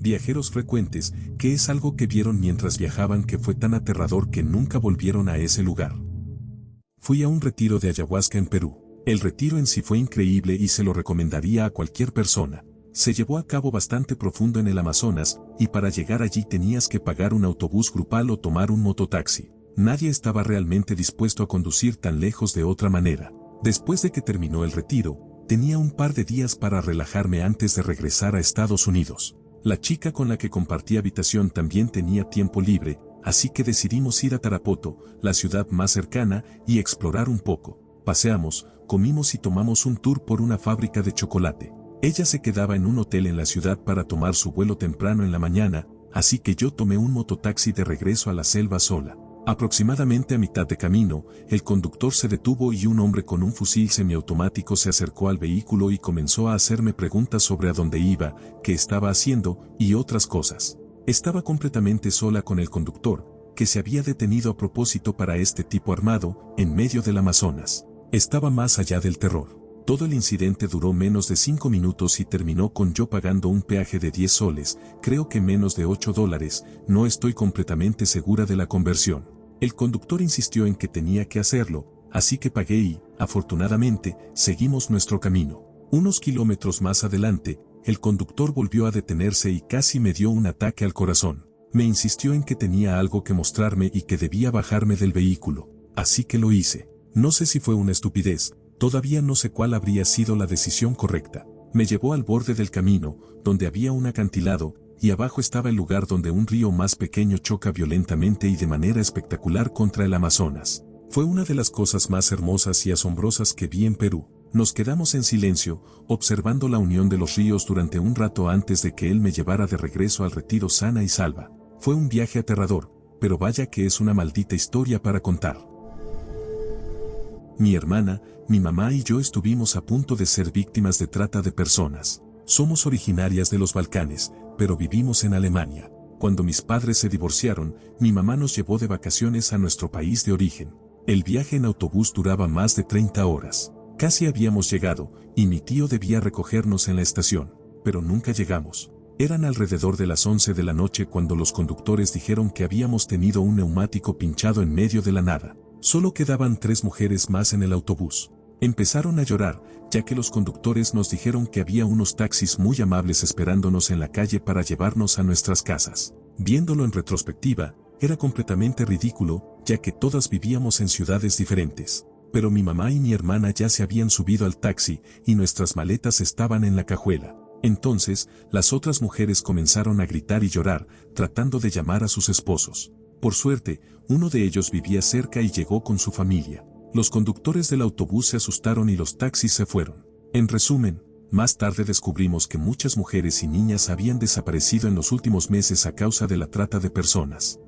viajeros frecuentes, que es algo que vieron mientras viajaban que fue tan aterrador que nunca volvieron a ese lugar. Fui a un retiro de ayahuasca en Perú. El retiro en sí fue increíble y se lo recomendaría a cualquier persona. Se llevó a cabo bastante profundo en el Amazonas, y para llegar allí tenías que pagar un autobús grupal o tomar un mototaxi. Nadie estaba realmente dispuesto a conducir tan lejos de otra manera. Después de que terminó el retiro, tenía un par de días para relajarme antes de regresar a Estados Unidos. La chica con la que compartí habitación también tenía tiempo libre, así que decidimos ir a Tarapoto, la ciudad más cercana, y explorar un poco. Paseamos, comimos y tomamos un tour por una fábrica de chocolate. Ella se quedaba en un hotel en la ciudad para tomar su vuelo temprano en la mañana, así que yo tomé un mototaxi de regreso a la selva sola. Aproximadamente a mitad de camino, el conductor se detuvo y un hombre con un fusil semiautomático se acercó al vehículo y comenzó a hacerme preguntas sobre a dónde iba, qué estaba haciendo y otras cosas. Estaba completamente sola con el conductor, que se había detenido a propósito para este tipo armado, en medio del Amazonas. Estaba más allá del terror. Todo el incidente duró menos de 5 minutos y terminó con yo pagando un peaje de 10 soles, creo que menos de $8, no estoy completamente segura de la conversión. El conductor insistió en que tenía que hacerlo, así que pagué y, afortunadamente, seguimos nuestro camino. Unos kilómetros más adelante, el conductor volvió a detenerse y casi me dio un ataque al corazón. Me insistió en que tenía algo que mostrarme y que debía bajarme del vehículo, así que lo hice. No sé si fue una estupidez. Todavía no sé cuál habría sido la decisión correcta. Me llevó al borde del camino, donde había un acantilado, y abajo estaba el lugar donde un río más pequeño choca violentamente y de manera espectacular contra el Amazonas. Fue una de las cosas más hermosas y asombrosas que vi en Perú. Nos quedamos en silencio, observando la unión de los ríos durante un rato antes de que él me llevara de regreso al retiro sana y salva. Fue un viaje aterrador, pero vaya que es una maldita historia para contar. Mi hermana, mi mamá y yo estuvimos a punto de ser víctimas de trata de personas. Somos originarias de los Balcanes, pero vivimos en Alemania. Cuando mis padres se divorciaron, mi mamá nos llevó de vacaciones a nuestro país de origen. El viaje en autobús duraba más de 30 horas. Casi habíamos llegado, y mi tío debía recogernos en la estación, pero nunca llegamos. Eran alrededor de las 11 de la noche cuando los conductores dijeron que habíamos tenido un neumático pinchado en medio de la nada. Solo quedaban 3 mujeres más en el autobús. Empezaron a llorar, ya que los conductores nos dijeron que había unos taxis muy amables esperándonos en la calle para llevarnos a nuestras casas. Viéndolo en retrospectiva, era completamente ridículo, ya que todas vivíamos en ciudades diferentes. Pero mi mamá y mi hermana ya se habían subido al taxi y nuestras maletas estaban en la cajuela. Entonces, las otras mujeres comenzaron a gritar y llorar, tratando de llamar a sus esposos. Por suerte, uno de ellos vivía cerca y llegó con su familia. Los conductores del autobús se asustaron y los taxis se fueron. En resumen, más tarde descubrimos que muchas mujeres y niñas habían desaparecido en los últimos meses a causa de la trata de personas.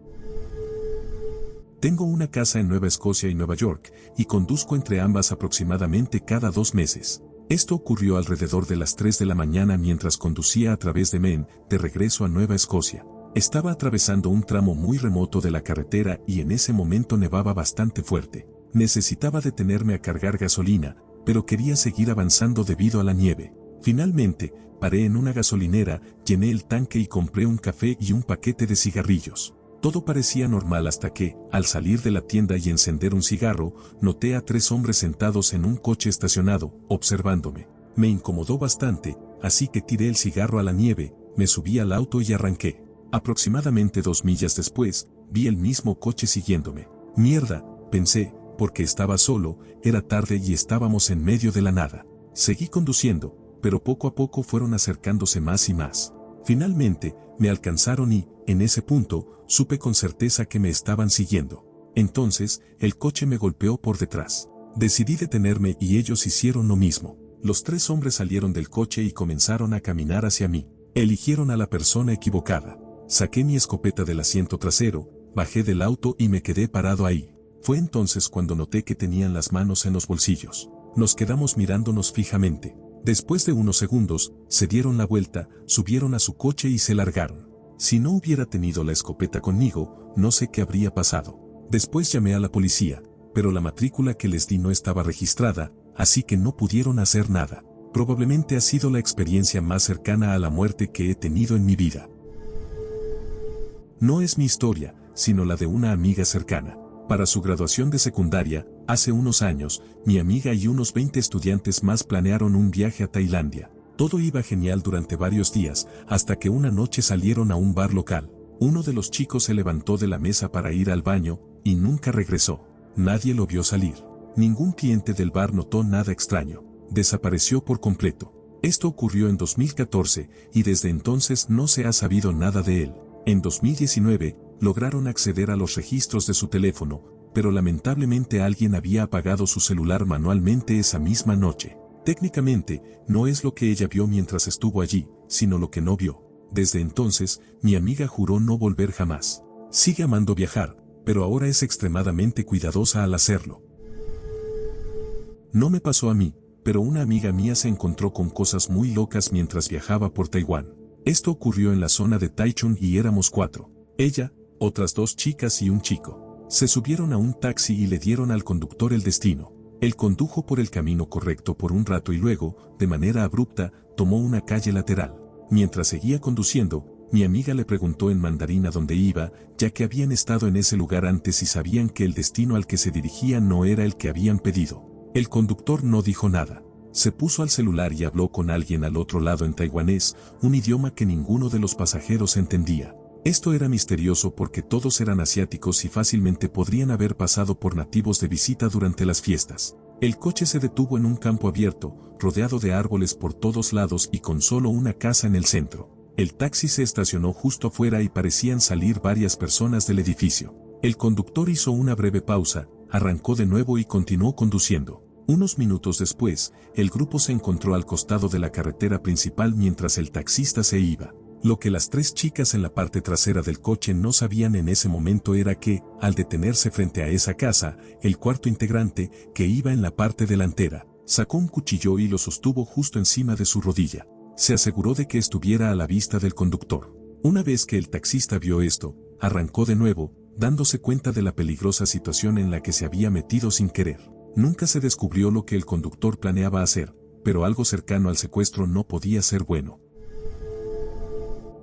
Tengo una casa en Nueva Escocia y Nueva York, y conduzco entre ambas aproximadamente cada 2 meses. Esto ocurrió alrededor de las 3 de la mañana mientras conducía a través de Maine, de regreso a Nueva Escocia. Estaba atravesando un tramo muy remoto de la carretera y en ese momento nevaba bastante fuerte. Necesitaba detenerme a cargar gasolina, pero quería seguir avanzando debido a la nieve. Finalmente, paré en una gasolinera, llené el tanque y compré un café y un paquete de cigarrillos. Todo parecía normal hasta que, al salir de la tienda y encender un cigarro, noté a 3 hombres sentados en un coche estacionado, observándome. Me incomodó bastante, así que tiré el cigarro a la nieve, me subí al auto y arranqué. Aproximadamente 2 millas después, vi el mismo coche siguiéndome. Mierda, pensé, porque estaba solo, era tarde y estábamos en medio de la nada. Seguí conduciendo, pero poco a poco fueron acercándose más y más. Finalmente, me alcanzaron y, en ese punto, supe con certeza que me estaban siguiendo. Entonces, el coche me golpeó por detrás. Decidí detenerme y ellos hicieron lo mismo. Los 3 hombres salieron del coche y comenzaron a caminar hacia mí. Eligieron a la persona equivocada. Saqué mi escopeta del asiento trasero, bajé del auto y me quedé parado ahí. Fue entonces cuando noté que tenían las manos en los bolsillos. Nos quedamos mirándonos fijamente. Después de unos segundos, se dieron la vuelta, subieron a su coche y se largaron. Si no hubiera tenido la escopeta conmigo, no sé qué habría pasado. Después llamé a la policía, pero la matrícula que les di no estaba registrada, así que no pudieron hacer nada. Probablemente ha sido la experiencia más cercana a la muerte que he tenido en mi vida. No es mi historia, sino la de una amiga cercana. Para su graduación de secundaria, hace unos años, mi amiga y unos 20 estudiantes más planearon un viaje a Tailandia. Todo iba genial durante varios días, hasta que una noche salieron a un bar local. Uno de los chicos se levantó de la mesa para ir al baño, y nunca regresó. Nadie lo vio salir. Ningún cliente del bar notó nada extraño. Desapareció por completo. Esto ocurrió en 2014, y desde entonces no se ha sabido nada de él. En 2019, lograron acceder a los registros de su teléfono, pero lamentablemente alguien había apagado su celular manualmente esa misma noche. Técnicamente, no es lo que ella vio mientras estuvo allí, sino lo que no vio. Desde entonces, mi amiga juró no volver jamás. Sigue amando viajar, pero ahora es extremadamente cuidadosa al hacerlo. No me pasó a mí, pero una amiga mía se encontró con cosas muy locas mientras viajaba por Taiwán. Esto ocurrió en la zona de Taichung y éramos 4. Ella, otras 2 chicas y un chico. Se subieron a un taxi y le dieron al conductor el destino. Él condujo por el camino correcto por un rato y luego, de manera abrupta, tomó una calle lateral. Mientras seguía conduciendo, mi amiga le preguntó en mandarín a dónde iba, ya que habían estado en ese lugar antes y sabían que el destino al que se dirigían no era el que habían pedido. El conductor no dijo nada. Se puso al celular y habló con alguien al otro lado en taiwanés, un idioma que ninguno de los pasajeros entendía. Esto era misterioso porque todos eran asiáticos y fácilmente podrían haber pasado por nativos de visita durante las fiestas. El coche se detuvo en un campo abierto, rodeado de árboles por todos lados y con solo una casa en el centro. El taxi se estacionó justo afuera y parecían salir varias personas del edificio. El conductor hizo una breve pausa, arrancó de nuevo y continuó conduciendo. Unos minutos después, el grupo se encontró al costado de la carretera principal mientras el taxista se iba. Lo que las 3 chicas en la parte trasera del coche no sabían en ese momento era que, al detenerse frente a esa casa, el cuarto integrante, que iba en la parte delantera, sacó un cuchillo y lo sostuvo justo encima de su rodilla. Se aseguró de que estuviera a la vista del conductor. Una vez que el taxista vio esto, arrancó de nuevo, dándose cuenta de la peligrosa situación en la que se había metido sin querer. Nunca se descubrió lo que el conductor planeaba hacer, pero algo cercano al secuestro no podía ser bueno.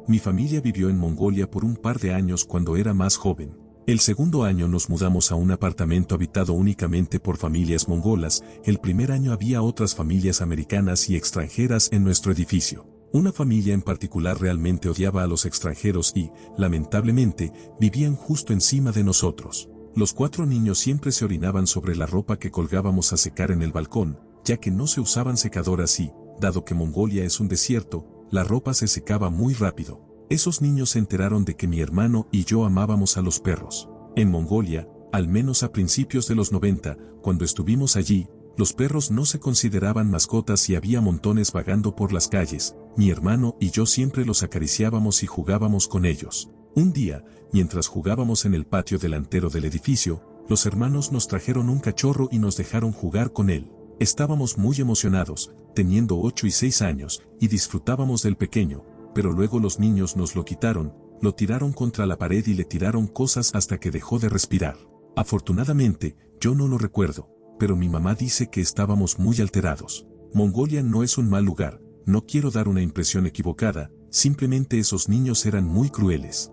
Mi familia vivió en Mongolia por un par de años cuando era más joven. El segundo año nos mudamos a un apartamento habitado únicamente por familias mongolas. El primer año había otras familias americanas y extranjeras en nuestro edificio. Una familia en particular realmente odiaba a los extranjeros y, lamentablemente, vivían justo encima de nosotros. Los 4 niños siempre se orinaban sobre la ropa que colgábamos a secar en el balcón, ya que no se usaban secadoras y, dado que Mongolia es un desierto, la ropa se secaba muy rápido. Esos niños se enteraron de que mi hermano y yo amábamos a los perros. En Mongolia, al menos a principios de los 90, cuando estuvimos allí, los perros no se consideraban mascotas y había montones vagando por las calles. Mi hermano y yo siempre los acariciábamos y jugábamos con ellos. Un día, mientras jugábamos en el patio delantero del edificio, los hermanos nos trajeron un cachorro y nos dejaron jugar con él. Estábamos muy emocionados, teniendo 8 y 6 años, y disfrutábamos del pequeño, pero luego los niños nos lo quitaron, lo tiraron contra la pared y le tiraron cosas hasta que dejó de respirar. Afortunadamente, yo no lo recuerdo, pero mi mamá dice que estábamos muy alterados. Mongolia no es un mal lugar, no quiero dar una impresión equivocada, simplemente esos niños eran muy crueles.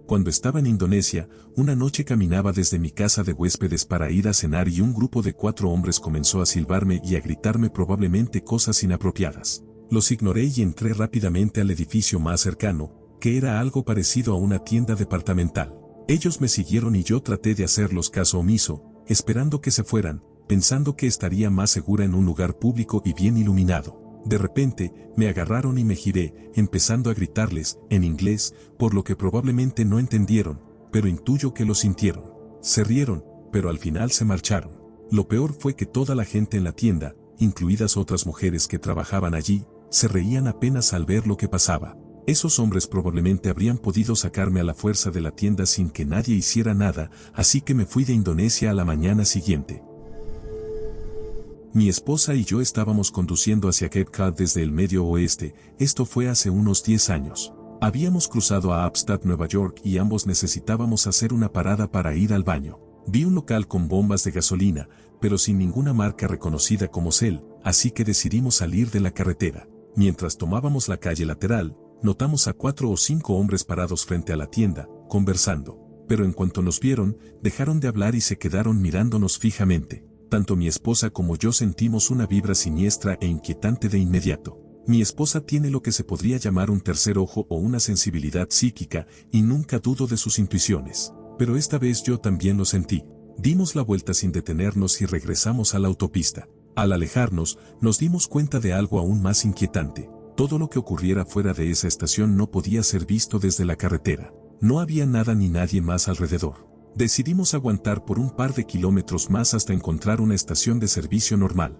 Cuando estaba en Indonesia, una noche caminaba desde mi casa de huéspedes para ir a cenar y un grupo de 4 hombres comenzó a silbarme y a gritarme probablemente cosas inapropiadas. Los ignoré y entré rápidamente al edificio más cercano, que era algo parecido a una tienda departamental. Ellos me siguieron y yo traté de hacerlos caso omiso, esperando que se fueran, pensando que estaría más segura en un lugar público y bien iluminado. De repente, me agarraron y me giré, empezando a gritarles, en inglés, por lo que probablemente no entendieron, pero intuyo que lo sintieron. Se rieron, pero al final se marcharon. Lo peor fue que toda la gente en la tienda, incluidas otras mujeres que trabajaban allí, se reían apenas al ver lo que pasaba. Esos hombres probablemente habrían podido sacarme a la fuerza de la tienda sin que nadie hiciera nada, así que me fui de Indonesia a la mañana siguiente. Mi esposa y yo estábamos conduciendo hacia Cape Cod desde el Medio Oeste, esto fue hace unos 10 años. Habíamos cruzado a Upstate, Nueva York y ambos necesitábamos hacer una parada para ir al baño. Vi un local con bombas de gasolina, pero sin ninguna marca reconocida como Shell, así que decidimos salir de la carretera. Mientras tomábamos la calle lateral, notamos a 4 o 5 hombres parados frente a la tienda, conversando. Pero en cuanto nos vieron, dejaron de hablar y se quedaron mirándonos fijamente. Tanto mi esposa como yo sentimos una vibra siniestra e inquietante de inmediato. Mi esposa tiene lo que se podría llamar un tercer ojo o una sensibilidad psíquica, y nunca dudo de sus intuiciones. Pero esta vez yo también lo sentí. Dimos la vuelta sin detenernos y regresamos a la autopista. Al alejarnos, nos dimos cuenta de algo aún más inquietante. Todo lo que ocurriera fuera de esa estación no podía ser visto desde la carretera. No había nada ni nadie más alrededor. Decidimos aguantar por un par de kilómetros más hasta encontrar una estación de servicio normal.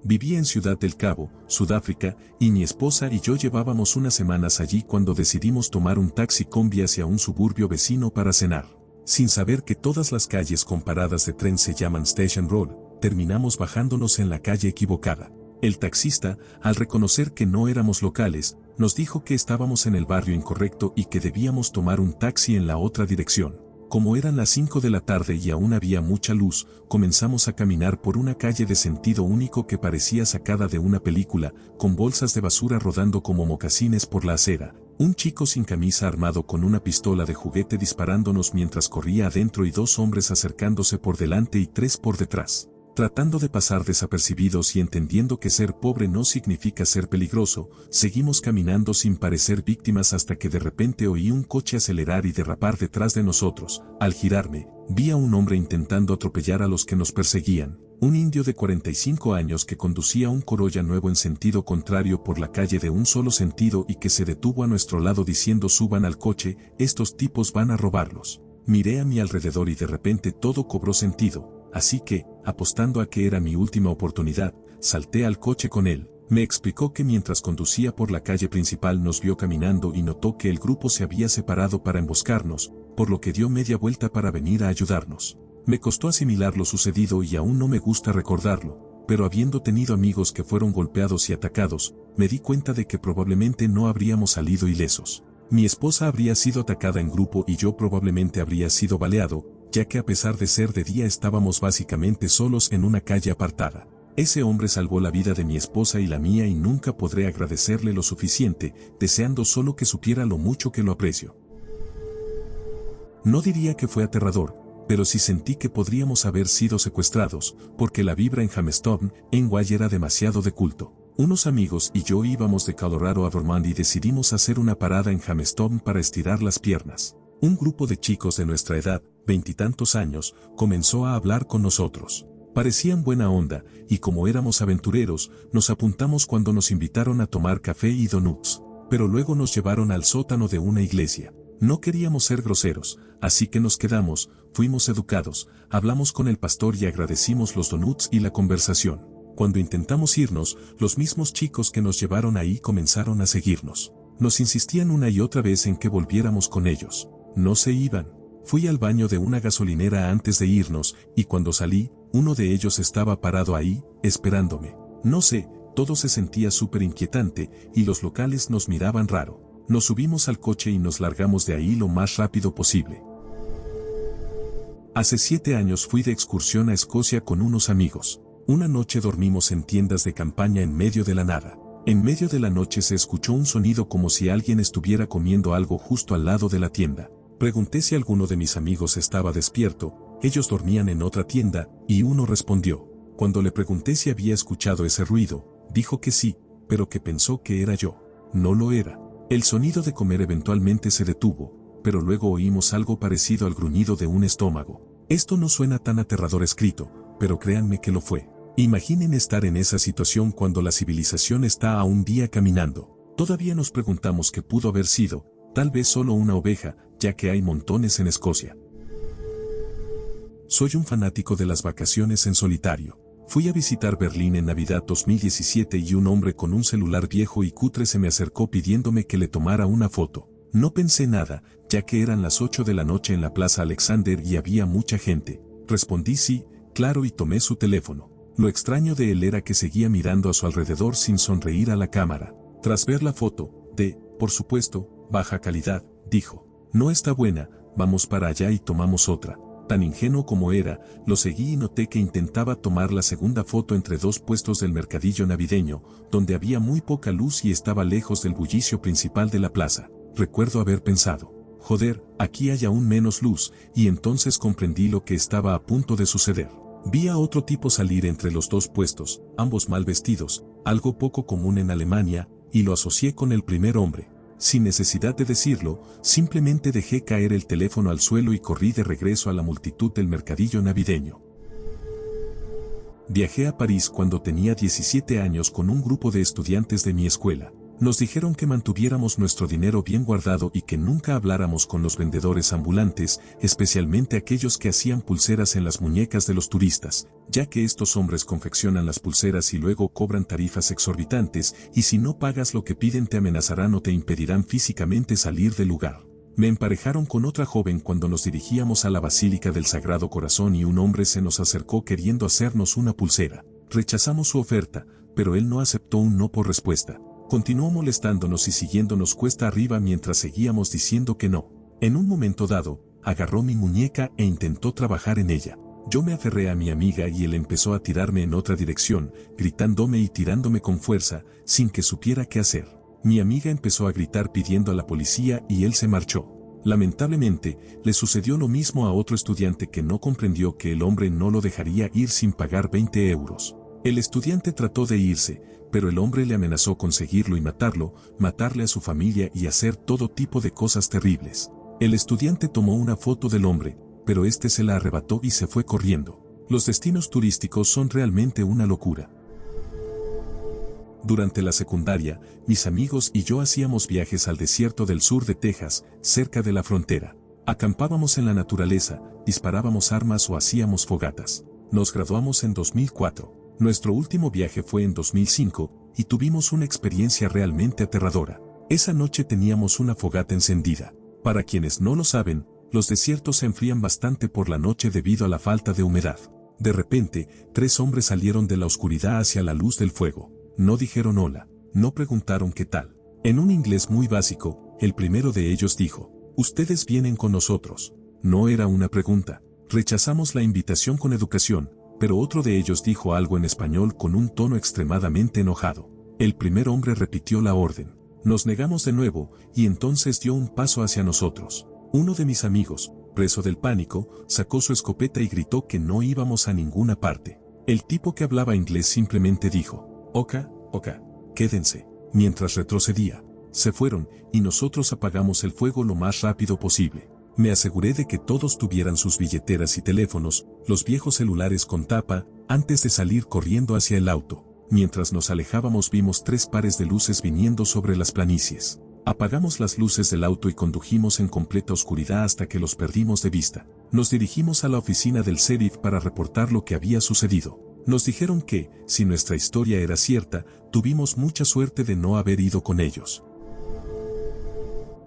Vivía en Ciudad del Cabo, Sudáfrica, y mi esposa y yo llevábamos unas semanas allí cuando decidimos tomar un taxi combi hacia un suburbio vecino para cenar. Sin saber que todas las calles con paradas de tren se llaman Station Road, terminamos bajándonos en la calle equivocada. El taxista, al reconocer que no éramos locales, nos dijo que estábamos en el barrio incorrecto y que debíamos tomar un taxi en la otra dirección. Como eran las 5 de la tarde y aún había mucha luz, comenzamos a caminar por una calle de sentido único que parecía sacada de una película, con bolsas de basura rodando como mocasines por la acera, un chico sin camisa armado con una pistola de juguete disparándonos mientras corría adentro y 2 hombres acercándose por delante y 3 por detrás. Tratando de pasar desapercibidos y entendiendo que ser pobre no significa ser peligroso, seguimos caminando sin parecer víctimas hasta que de repente oí un coche acelerar y derrapar detrás de nosotros. Al girarme, vi a un hombre intentando atropellar a los que nos perseguían, un indio de 45 años que conducía un Corolla nuevo en sentido contrario por la calle de un solo sentido y que se detuvo a nuestro lado diciendo: suban al coche, estos tipos van a robarlos. Miré a mi alrededor y de repente todo cobró sentido. Así que, apostando a que era mi última oportunidad, salté al coche con él. Me explicó que mientras conducía por la calle principal nos vio caminando y notó que el grupo se había separado para emboscarnos, por lo que dio media vuelta para venir a ayudarnos. Me costó asimilar lo sucedido y aún no me gusta recordarlo, pero habiendo tenido amigos que fueron golpeados y atacados, me di cuenta de que probablemente no habríamos salido ilesos. Mi esposa habría sido atacada en grupo y yo probablemente habría sido baleado, ya que a pesar de ser de día estábamos básicamente solos en una calle apartada. Ese hombre salvó la vida de mi esposa y la mía y nunca podré agradecerle lo suficiente, deseando solo que supiera lo mucho que lo aprecio. No diría que fue aterrador, pero sí sentí que podríamos haber sido secuestrados, porque la vibra en Jamestown, en Guay, era demasiado de culto. Unos amigos y yo íbamos de Colorado a Vermont y decidimos hacer una parada en Jamestown para estirar las piernas. Un grupo de chicos de nuestra edad, 20 y tantos años, comenzó a hablar con nosotros. Parecían buena onda, y como éramos aventureros, nos apuntamos cuando nos invitaron a tomar café y donuts. Pero luego nos llevaron al sótano de una iglesia. No queríamos ser groseros, así que nos quedamos, fuimos educados, hablamos con el pastor y agradecimos los donuts y la conversación. Cuando intentamos irnos, los mismos chicos que nos llevaron ahí comenzaron a seguirnos. Nos insistían una y otra vez en que volviéramos con ellos. No se iban. Fui al baño de una gasolinera antes de irnos, y cuando salí, uno de ellos estaba parado ahí, esperándome. No sé, todo se sentía súper inquietante, y los locales nos miraban raro. Nos subimos al coche y nos largamos de ahí lo más rápido posible. Hace 7 años fui de excursión a Escocia con unos amigos. Una noche dormimos en tiendas de campaña en medio de la nada. En medio de la noche se escuchó un sonido como si alguien estuviera comiendo algo justo al lado de la tienda. Pregunté si alguno de mis amigos estaba despierto, ellos dormían en otra tienda, y uno respondió. Cuando le pregunté si había escuchado ese ruido, dijo que sí, pero que pensó que era yo. No lo era. El sonido de comer eventualmente se detuvo, pero luego oímos algo parecido al gruñido de un estómago. Esto no suena tan aterrador escrito, pero créanme que lo fue. Imaginen estar en esa situación cuando la civilización está a un día caminando. Todavía nos preguntamos qué pudo haber sido, tal vez solo una oveja, ya que hay montones en Escocia. Soy un fanático de las vacaciones en solitario. Fui a visitar Berlín en Navidad 2017 y un hombre con un celular viejo y cutre se me acercó pidiéndome que le tomara una foto. No pensé nada, ya que eran las 8 de la noche en la Plaza Alexander y había mucha gente. Respondí sí, claro, y tomé su teléfono. Lo extraño de él era que seguía mirando a su alrededor sin sonreír a la cámara. Tras ver la foto, por supuesto, baja calidad, dijo. No está buena, vamos para allá y tomamos otra. Tan ingenuo como era, lo seguí y noté que intentaba tomar la segunda foto entre dos puestos del mercadillo navideño, donde había muy poca luz y estaba lejos del bullicio principal de la plaza. Recuerdo haber pensado, joder, aquí hay aún menos luz, y entonces comprendí lo que estaba a punto de suceder. Vi a otro tipo salir entre los dos puestos, ambos mal vestidos, algo poco común en Alemania, y lo asocié con el primer hombre. Sin necesidad de decirlo, simplemente dejé caer el teléfono al suelo y corrí de regreso a la multitud del mercadillo navideño. Viajé a París cuando tenía 17 años con un grupo de estudiantes de mi escuela. Nos dijeron que mantuviéramos nuestro dinero bien guardado y que nunca habláramos con los vendedores ambulantes, especialmente aquellos que hacían pulseras en las muñecas de los turistas, ya que estos hombres confeccionan las pulseras y luego cobran tarifas exorbitantes, y si no pagas lo que piden te amenazarán o te impedirán físicamente salir del lugar. Me emparejaron con otra joven cuando nos dirigíamos a la Basílica del Sagrado Corazón y un hombre se nos acercó queriendo hacernos una pulsera. Rechazamos su oferta, pero él no aceptó un no por respuesta. Continuó molestándonos y siguiéndonos cuesta arriba mientras seguíamos diciendo que no. En un momento dado, agarró mi muñeca e intentó trabajar en ella. Yo me aferré a mi amiga y él empezó a tirarme en otra dirección, gritándome y tirándome con fuerza, sin que supiera qué hacer. Mi amiga empezó a gritar pidiendo a la policía y él se marchó. Lamentablemente, le sucedió lo mismo a otro estudiante que no comprendió que el hombre no lo dejaría ir sin pagar 20 euros. El estudiante trató de irse, pero el hombre le amenazó con seguirlo y matarlo, matarle a su familia y hacer todo tipo de cosas terribles. El estudiante tomó una foto del hombre, pero este se la arrebató y se fue corriendo. Los destinos turísticos son realmente una locura. Durante la secundaria, mis amigos y yo hacíamos viajes al desierto del sur de Texas, cerca de la frontera. Acampábamos en la naturaleza, disparábamos armas o hacíamos fogatas. Nos graduamos en 2004. Nuestro último viaje fue en 2005, y tuvimos una experiencia realmente aterradora. Esa noche teníamos una fogata encendida. Para quienes no lo saben, los desiertos se enfrían bastante por la noche debido a la falta de humedad. De repente, 3 hombres salieron de la oscuridad hacia la luz del fuego. No dijeron hola, no preguntaron qué tal. En un inglés muy básico, el primero de ellos dijo, «Ustedes vienen con nosotros». No era una pregunta. Rechazamos la invitación con educación, pero otro de ellos dijo algo en español con un tono extremadamente enojado. El primer hombre repitió la orden. Nos negamos de nuevo, y entonces dio un paso hacia nosotros. Uno de mis amigos, preso del pánico, sacó su escopeta y gritó que no íbamos a ninguna parte. El tipo que hablaba inglés simplemente dijo, «Oka, quédense». Mientras retrocedía, se fueron, y nosotros apagamos el fuego lo más rápido posible. Me aseguré de que todos tuvieran sus billeteras y teléfonos, los viejos celulares con tapa, antes de salir corriendo hacia el auto. Mientras nos alejábamos vimos 3 pares de luces viniendo sobre las planicies. Apagamos las luces del auto y condujimos en completa oscuridad hasta que los perdimos de vista. Nos dirigimos a la oficina del sheriff para reportar lo que había sucedido. Nos dijeron que, si nuestra historia era cierta, tuvimos mucha suerte de no haber ido con ellos.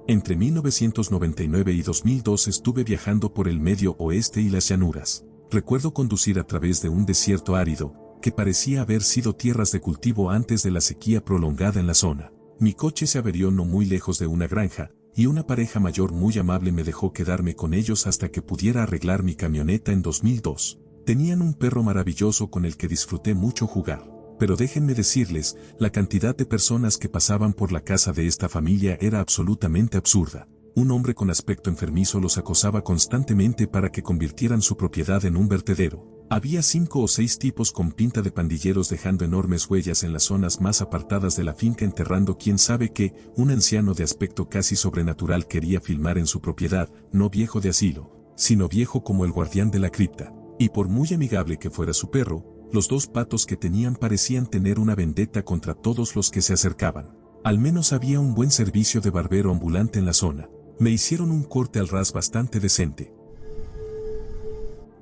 Entre 1999 y 2002 estuve viajando por el Medio Oeste y las llanuras. Recuerdo conducir a través de un desierto árido, que parecía haber sido tierras de cultivo antes de la sequía prolongada en la zona. Mi coche se averió no muy lejos de una granja, y una pareja mayor muy amable me dejó quedarme con ellos hasta que pudiera arreglar mi camioneta en 2002. Tenían un perro maravilloso con el que disfruté mucho jugar. Pero déjenme decirles, la cantidad de personas que pasaban por la casa de esta familia era absolutamente absurda. Un hombre con aspecto enfermizo los acosaba constantemente para que convirtieran su propiedad en un vertedero. Había 5 o 6 tipos con pinta de pandilleros dejando enormes huellas en las zonas más apartadas de la finca enterrando quién sabe qué. Un anciano de aspecto casi sobrenatural quería filmar en su propiedad, no viejo de asilo, sino viejo como el guardián de la cripta. Y por muy amigable que fuera su perro, los 2 patos que tenían parecían tener una vendetta contra todos los que se acercaban. Al menos había un buen servicio de barbero ambulante en la zona. Me hicieron un corte al ras bastante decente.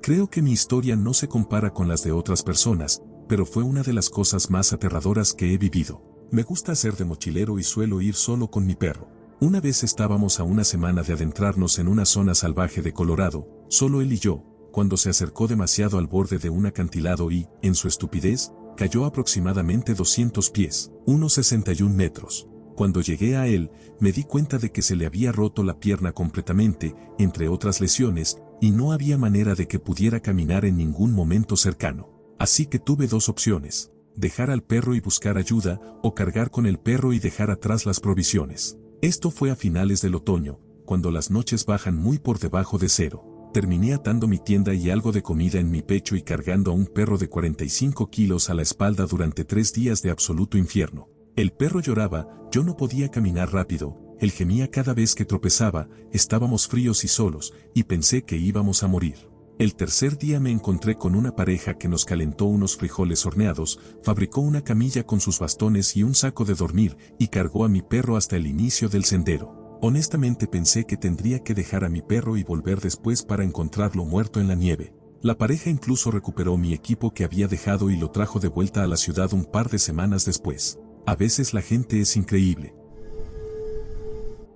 Creo que mi historia no se compara con las de otras personas, pero fue una de las cosas más aterradoras que he vivido. Me gusta hacer de mochilero y suelo ir solo con mi perro. Una vez estábamos a una semana de adentrarnos en una zona salvaje de Colorado, solo él y yo, cuando se acercó demasiado al borde de un acantilado y, en su estupidez, cayó aproximadamente 200 pies, unos 61 metros. Cuando llegué a él, me di cuenta de que se le había roto la pierna completamente, entre otras lesiones, y no había manera de que pudiera caminar en ningún momento cercano. Así que tuve dos opciones: dejar al perro y buscar ayuda, o cargar con el perro y dejar atrás las provisiones. Esto fue a finales del otoño, cuando las noches bajan muy por debajo de cero. Terminé atando mi tienda y algo de comida en mi pecho y cargando a un perro de 45 kilos a la espalda durante 3 días de absoluto infierno. El perro lloraba, yo no podía caminar rápido, él gemía cada vez que tropezaba, estábamos fríos y solos, y pensé que íbamos a morir. El tercer día me encontré con una pareja que nos calentó unos frijoles horneados, fabricó una camilla con sus bastones y un saco de dormir, y cargó a mi perro hasta el inicio del sendero. Honestamente pensé que tendría que dejar a mi perro y volver después para encontrarlo muerto en la nieve. La pareja incluso recuperó mi equipo que había dejado y lo trajo de vuelta a la ciudad un par de semanas después. A veces la gente es increíble.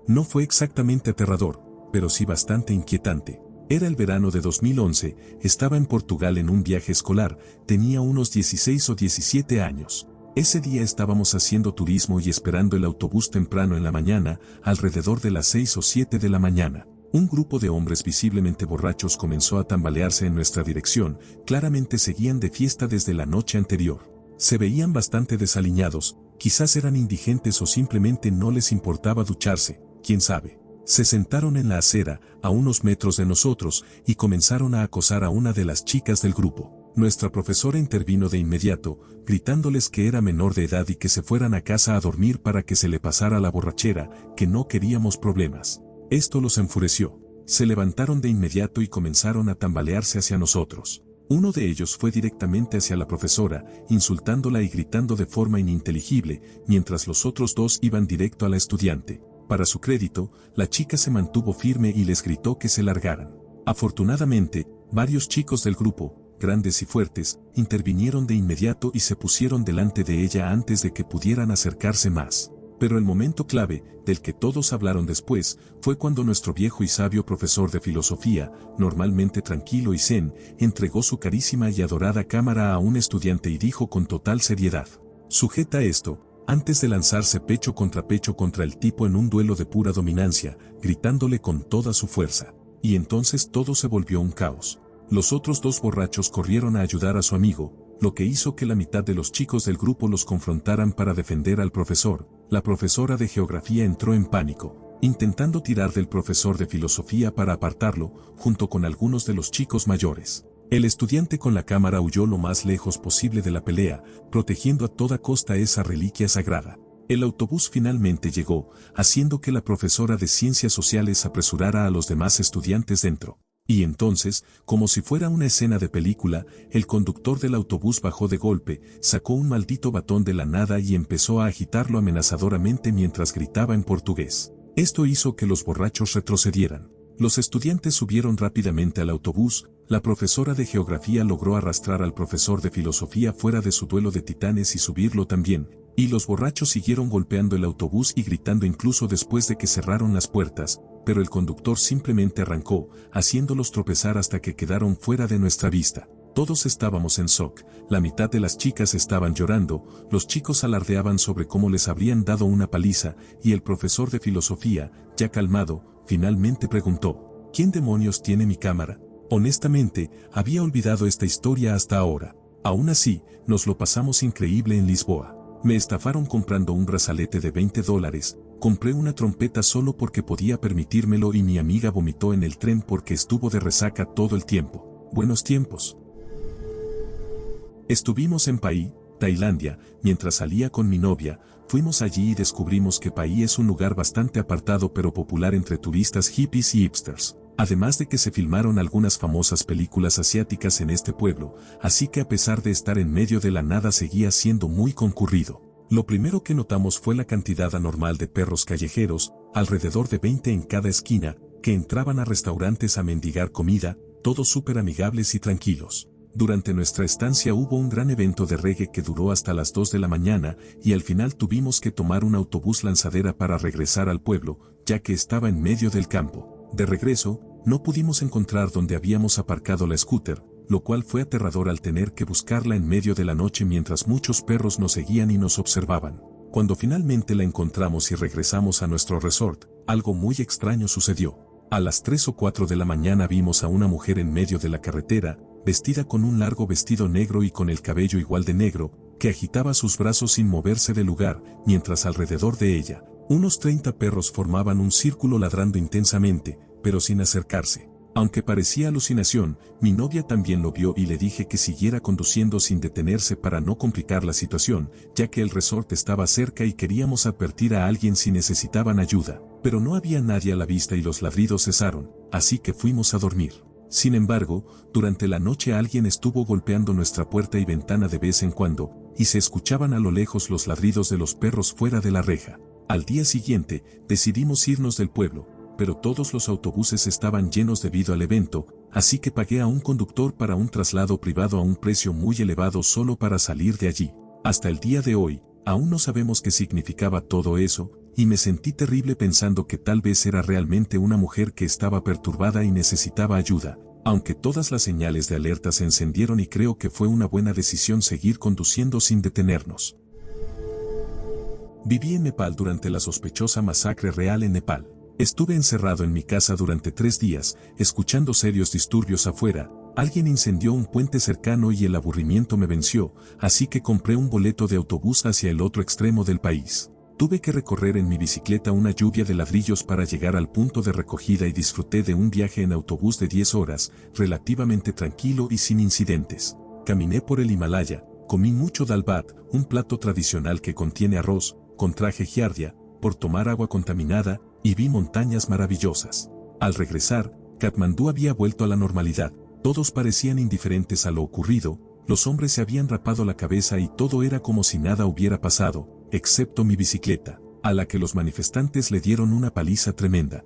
No fue exactamente aterrador, pero sí bastante inquietante. Era el verano de 2011, estaba en Portugal en un viaje escolar, tenía unos 16 o 17 años. Ese día estábamos haciendo turismo y esperando el autobús temprano en la mañana, alrededor de las 6 o 7 de la mañana. Un grupo de hombres visiblemente borrachos comenzó a tambalearse en nuestra dirección, claramente seguían de fiesta desde la noche anterior. Se veían bastante desaliñados, quizás eran indigentes o simplemente no les importaba ducharse, quién sabe. Se sentaron en la acera, a unos metros de nosotros, y comenzaron a acosar a una de las chicas del grupo. Nuestra profesora intervino de inmediato, gritándoles que era menor de edad y que se fueran a casa a dormir para que se le pasara la borrachera, que no queríamos problemas. Esto los enfureció. Se levantaron de inmediato y comenzaron a tambalearse hacia nosotros. Uno de ellos fue directamente hacia la profesora, insultándola y gritando de forma ininteligible, mientras los otros dos iban directo a la estudiante. Para su crédito, la chica se mantuvo firme y les gritó que se largaran. Afortunadamente, varios chicos del grupo, grandes y fuertes, intervinieron de inmediato y se pusieron delante de ella antes de que pudieran acercarse más. Pero el momento clave, del que todos hablaron después, fue cuando nuestro viejo y sabio profesor de filosofía, normalmente tranquilo y zen, entregó su carísima y adorada cámara a un estudiante y dijo con total seriedad: «Sujeta esto», antes de lanzarse pecho contra el tipo en un duelo de pura dominancia, gritándole con toda su fuerza. Y entonces todo se volvió un caos. Los otros dos borrachos corrieron a ayudar a su amigo, lo que hizo que la mitad de los chicos del grupo los confrontaran para defender al profesor. La profesora de geografía entró en pánico, intentando tirar del profesor de filosofía para apartarlo, junto con algunos de los chicos mayores. El estudiante con la cámara huyó lo más lejos posible de la pelea, protegiendo a toda costa esa reliquia sagrada. El autobús finalmente llegó, haciendo que la profesora de ciencias sociales apresurara a los demás estudiantes dentro. Y entonces, como si fuera una escena de película, el conductor del autobús bajó de golpe, sacó un maldito batón de la nada y empezó a agitarlo amenazadoramente mientras gritaba en portugués. Esto hizo que los borrachos retrocedieran. Los estudiantes subieron rápidamente al autobús, la profesora de geografía logró arrastrar al profesor de filosofía fuera de su duelo de titanes y subirlo también, y los borrachos siguieron golpeando el autobús y gritando incluso después de que cerraron las puertas, pero el conductor simplemente arrancó, haciéndolos tropezar hasta que quedaron fuera de nuestra vista. Todos estábamos en shock, la mitad de las chicas estaban llorando, los chicos alardeaban sobre cómo les habrían dado una paliza, y el profesor de filosofía, ya calmado, finalmente preguntó: ¿quién demonios tiene mi cámara? Honestamente, había olvidado esta historia hasta ahora. Aún así, nos lo pasamos increíble en Lisboa. Me estafaron comprando un brazalete de $20, compré una trompeta solo porque podía permitírmelo y mi amiga vomitó en el tren porque estuvo de resaca todo el tiempo. Buenos tiempos. Estuvimos en Pai, Tailandia, mientras salía con mi novia, fuimos allí y descubrimos que Pai es un lugar bastante apartado pero popular entre turistas hippies y hipsters. Además de que se filmaron algunas famosas películas asiáticas en este pueblo, así que a pesar de estar en medio de la nada seguía siendo muy concurrido. Lo primero que notamos fue la cantidad anormal de perros callejeros, alrededor de 20 en cada esquina, que entraban a restaurantes a mendigar comida, todos súper amigables y tranquilos. Durante nuestra estancia hubo un gran evento de reggae que duró hasta las 2 de la mañana y al final tuvimos que tomar un autobús lanzadera para regresar al pueblo, ya que estaba en medio del campo. De regreso, no pudimos encontrar donde habíamos aparcado la scooter, lo cual fue aterrador al tener que buscarla en medio de la noche mientras muchos perros nos seguían y nos observaban. Cuando finalmente la encontramos y regresamos a nuestro resort, algo muy extraño sucedió. A las 3 o 4 de la mañana vimos a una mujer en medio de la carretera, vestida con un largo vestido negro y con el cabello igual de negro, que agitaba sus brazos sin moverse del lugar, mientras alrededor de ella, unos 30 perros formaban un círculo ladrando intensamente, pero sin acercarse. Aunque parecía alucinación, mi novia también lo vio y le dije que siguiera conduciendo sin detenerse para no complicar la situación, ya que el resort estaba cerca y queríamos advertir a alguien si necesitaban ayuda. Pero no había nadie a la vista y los ladridos cesaron, así que fuimos a dormir. Sin embargo, durante la noche alguien estuvo golpeando nuestra puerta y ventana de vez en cuando, y se escuchaban a lo lejos los ladridos de los perros fuera de la reja. Al día siguiente, decidimos irnos del pueblo, pero todos los autobuses estaban llenos debido al evento, así que pagué a un conductor para un traslado privado a un precio muy elevado solo para salir de allí. Hasta el día de hoy, aún no sabemos qué significaba todo eso, y me sentí terrible pensando que tal vez era realmente una mujer que estaba perturbada y necesitaba ayuda, aunque todas las señales de alerta se encendieron y creo que fue una buena decisión seguir conduciendo sin detenernos. Viví en Nepal durante la sospechosa masacre real en Nepal. Estuve encerrado en mi casa durante 3 días, escuchando serios disturbios afuera. Alguien incendió un puente cercano y el aburrimiento me venció, así que compré un boleto de autobús hacia el otro extremo del país. Tuve que recorrer en mi bicicleta una lluvia de ladrillos para llegar al punto de recogida y disfruté de un viaje en autobús de 10 horas, relativamente tranquilo y sin incidentes. Caminé por el Himalaya, comí mucho dal bhat, un plato tradicional que contiene arroz, con traje giardia, por tomar agua contaminada, y vi montañas maravillosas. Al regresar, Katmandú había vuelto a la normalidad, todos parecían indiferentes a lo ocurrido, los hombres se habían rapado la cabeza y todo era como si nada hubiera pasado, excepto mi bicicleta, a la que los manifestantes le dieron una paliza tremenda.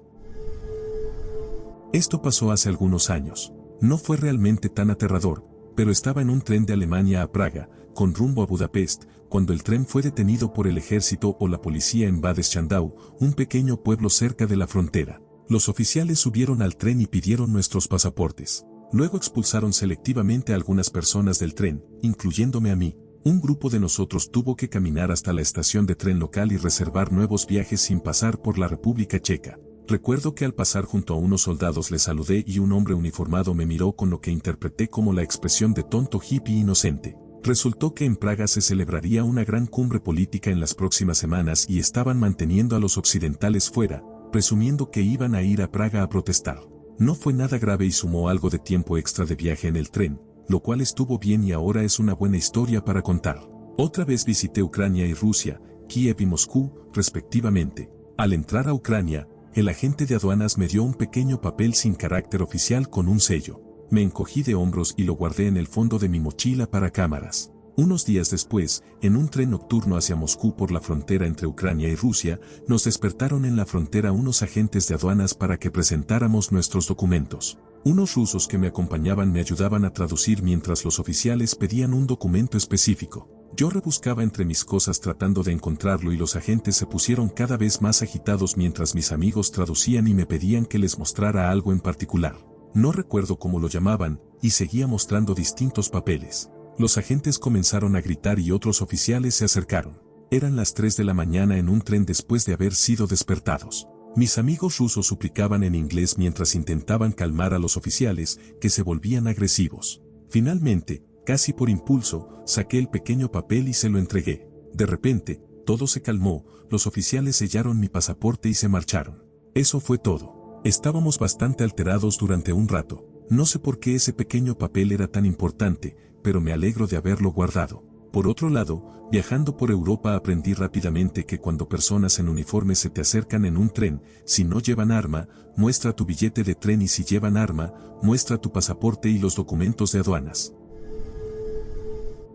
Esto pasó hace algunos años. No fue realmente tan aterrador, pero estaba en un tren de Alemania a Praga, con rumbo a Budapest, cuando el tren fue detenido por el ejército o la policía en Bad Schandau, un pequeño pueblo cerca de la frontera. Los oficiales subieron al tren y pidieron nuestros pasaportes. Luego expulsaron selectivamente a algunas personas del tren, incluyéndome a mí. Un grupo de nosotros tuvo que caminar hasta la estación de tren local y reservar nuevos viajes sin pasar por la República Checa. Recuerdo que al pasar junto a unos soldados les saludé y un hombre uniformado me miró con lo que interpreté como la expresión de tonto hippie inocente. Resultó que en Praga se celebraría una gran cumbre política en las próximas semanas y estaban manteniendo a los occidentales fuera, presumiendo que iban a ir a Praga a protestar. No fue nada grave y sumó algo de tiempo extra de viaje en el tren, lo cual estuvo bien y ahora es una buena historia para contar. Otra vez visité Ucrania y Rusia, Kiev y Moscú, respectivamente. Al entrar a Ucrania, el agente de aduanas me dio un pequeño papel sin carácter oficial con un sello. Me encogí de hombros y lo guardé en el fondo de mi mochila para cámaras. Unos días después, en un tren nocturno hacia Moscú por la frontera entre Ucrania y Rusia, nos despertaron en la frontera unos agentes de aduanas para que presentáramos nuestros documentos. Unos rusos que me acompañaban me ayudaban a traducir mientras los oficiales pedían un documento específico. Yo rebuscaba entre mis cosas tratando de encontrarlo y los agentes se pusieron cada vez más agitados mientras mis amigos traducían y me pedían que les mostrara algo en particular. No recuerdo cómo lo llamaban, y seguía mostrando distintos papeles. Los agentes comenzaron a gritar y otros oficiales se acercaron. Eran las 3 de la mañana en un tren después de haber sido despertados. Mis amigos rusos suplicaban en inglés mientras intentaban calmar a los oficiales, que se volvían agresivos. Finalmente, casi por impulso, saqué el pequeño papel y se lo entregué. De repente, todo se calmó, los oficiales sellaron mi pasaporte y se marcharon. Eso fue todo. Estábamos bastante alterados durante un rato. No sé por qué ese pequeño papel era tan importante, pero me alegro de haberlo guardado. Por otro lado, viajando por Europa aprendí rápidamente que cuando personas en uniforme se te acercan en un tren, si no llevan arma, muestra tu billete de tren y si llevan arma, muestra tu pasaporte y los documentos de aduanas.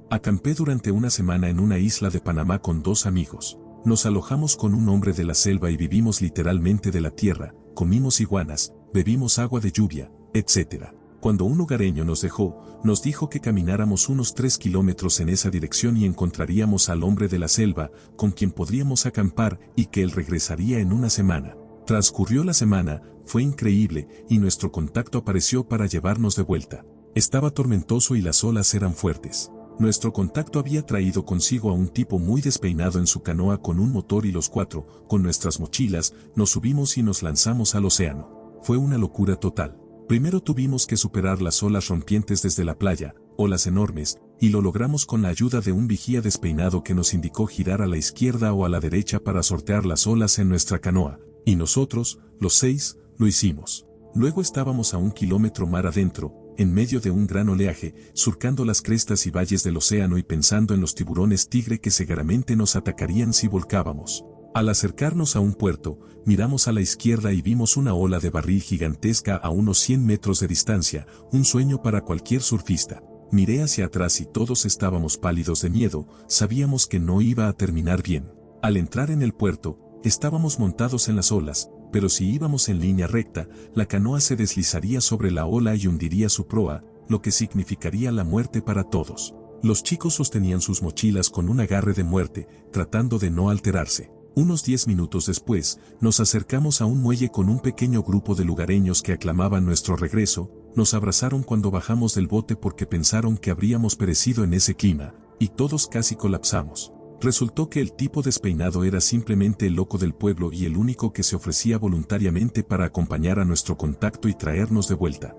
Acampé durante una semana en una isla de Panamá con 2 amigos. Nos alojamos con un hombre de la selva y vivimos literalmente de la tierra, comimos iguanas, bebimos agua de lluvia, etc. Cuando un lugareño nos dejó, nos dijo que camináramos unos 3 kilómetros en esa dirección y encontraríamos al hombre de la selva, con quien podríamos acampar y que él regresaría en una semana. Transcurrió la semana, fue increíble, y nuestro contacto apareció para llevarnos de vuelta. Estaba tormentoso y las olas eran fuertes. Nuestro contacto había traído consigo a un tipo muy despeinado en su canoa con un motor y los 4, con nuestras mochilas, nos subimos y nos lanzamos al océano. Fue una locura total. Primero tuvimos que superar las olas rompientes desde la playa, olas enormes, y lo logramos con la ayuda de un vigía despeinado que nos indicó girar a la izquierda o a la derecha para sortear las olas en nuestra canoa, y nosotros, los 6, lo hicimos. Luego estábamos a 1 kilómetro mar adentro, en medio de un gran oleaje, surcando las crestas y valles del océano y pensando en los tiburones tigre que seguramente nos atacarían si volcábamos. Al acercarnos a un puerto, miramos a la izquierda y vimos una ola de barril gigantesca a unos 100 metros de distancia, un sueño para cualquier surfista. Miré hacia atrás y todos estábamos pálidos de miedo, sabíamos que no iba a terminar bien. Al entrar en el puerto, estábamos montados en las olas, pero si íbamos en línea recta, la canoa se deslizaría sobre la ola y hundiría su proa, lo que significaría la muerte para todos. Los chicos sostenían sus mochilas con un agarre de muerte, tratando de no alterarse. Unos 10 minutos después, nos acercamos a un muelle con un pequeño grupo de lugareños que aclamaban nuestro regreso, nos abrazaron cuando bajamos del bote porque pensaron que habríamos perecido en ese clima, y todos casi colapsamos. Resultó que el tipo despeinado era simplemente el loco del pueblo y el único que se ofrecía voluntariamente para acompañar a nuestro contacto y traernos de vuelta.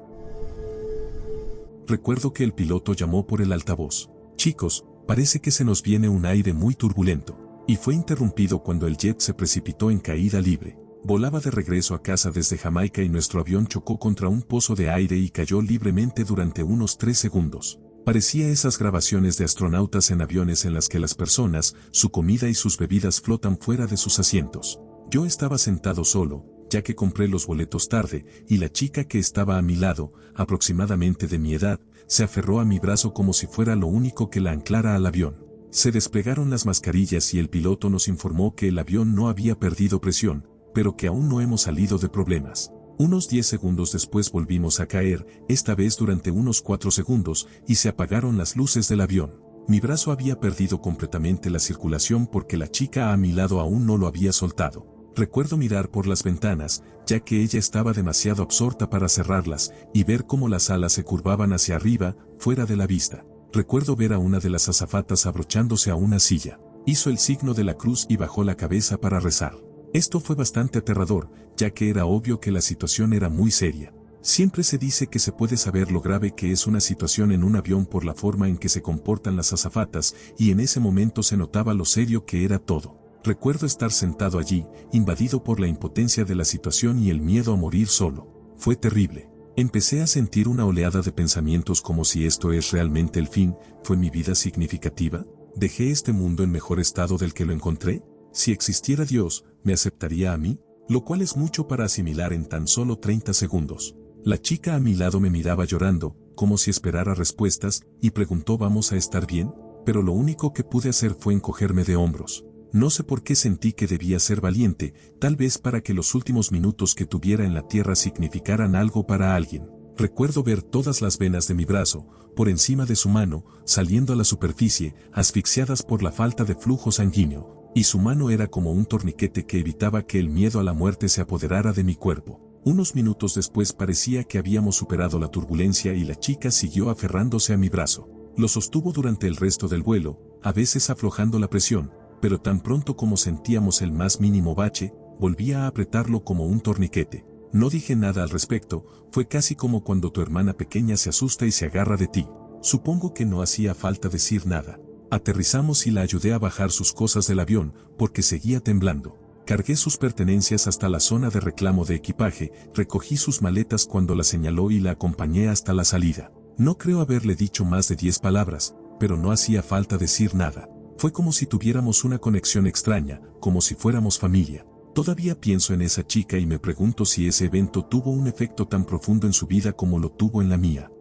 Recuerdo que el piloto llamó por el altavoz. Chicos, parece que se nos viene un aire muy turbulento. Y fue interrumpido cuando el jet se precipitó en caída libre. Volaba de regreso a casa desde Jamaica y nuestro avión chocó contra un pozo de aire y cayó libremente durante unos 3 segundos. Parecía esas grabaciones de astronautas en aviones en las que las personas, su comida y sus bebidas flotan fuera de sus asientos. Yo estaba sentado solo, ya que compré los boletos tarde, y la chica que estaba a mi lado, aproximadamente de mi edad, se aferró a mi brazo como si fuera lo único que la anclara al avión. Se desplegaron las mascarillas y el piloto nos informó que el avión no había perdido presión, pero que aún no hemos salido de problemas. Unos 10 segundos después volvimos a caer, esta vez durante unos 4 segundos, y se apagaron las luces del avión. Mi brazo había perdido completamente la circulación porque la chica a mi lado aún no lo había soltado. Recuerdo mirar por las ventanas, ya que ella estaba demasiado absorta para cerrarlas, y ver cómo las alas se curvaban hacia arriba, fuera de la vista. Recuerdo ver a una de las azafatas abrochándose a una silla. Hizo el signo de la cruz y bajó la cabeza para rezar. Esto fue bastante aterrador, ya que era obvio que la situación era muy seria. Siempre se dice que se puede saber lo grave que es una situación en un avión por la forma en que se comportan las azafatas, y en ese momento se notaba lo serio que era todo. Recuerdo estar sentado allí, invadido por la impotencia de la situación y el miedo a morir solo. Fue terrible. Empecé a sentir una oleada de pensamientos como si esto es realmente el fin. ¿Fue mi vida significativa? ¿Dejé este mundo en mejor estado del que lo encontré? Si existiera Dios, ¿me aceptaría a mí? Lo cual es mucho para asimilar en tan solo 30 segundos. La chica a mi lado me miraba llorando, como si esperara respuestas, y preguntó ¿vamos a estar bien? Pero lo único que pude hacer fue encogerme de hombros. No sé por qué sentí que debía ser valiente, tal vez para que los últimos minutos que tuviera en la tierra significaran algo para alguien. Recuerdo ver todas las venas de mi brazo, por encima de su mano, saliendo a la superficie, asfixiadas por la falta de flujo sanguíneo, y su mano era como un torniquete que evitaba que el miedo a la muerte se apoderara de mi cuerpo. Unos minutos después parecía que habíamos superado la turbulencia y la chica siguió aferrándose a mi brazo. Lo sostuvo durante el resto del vuelo, a veces aflojando la presión, pero tan pronto como sentíamos el más mínimo bache, volvía a apretarlo como un torniquete. No dije nada al respecto, fue casi como cuando tu hermana pequeña se asusta y se agarra de ti. Supongo que no hacía falta decir nada. Aterrizamos y la ayudé a bajar sus cosas del avión, porque seguía temblando. Cargué sus pertenencias hasta la zona de reclamo de equipaje, recogí sus maletas cuando la señaló y la acompañé hasta la salida. No creo haberle dicho más de 10 palabras, pero no hacía falta decir nada. Fue como si tuviéramos una conexión extraña, como si fuéramos familia. Todavía pienso en esa chica y me pregunto si ese evento tuvo un efecto tan profundo en su vida como lo tuvo en la mía.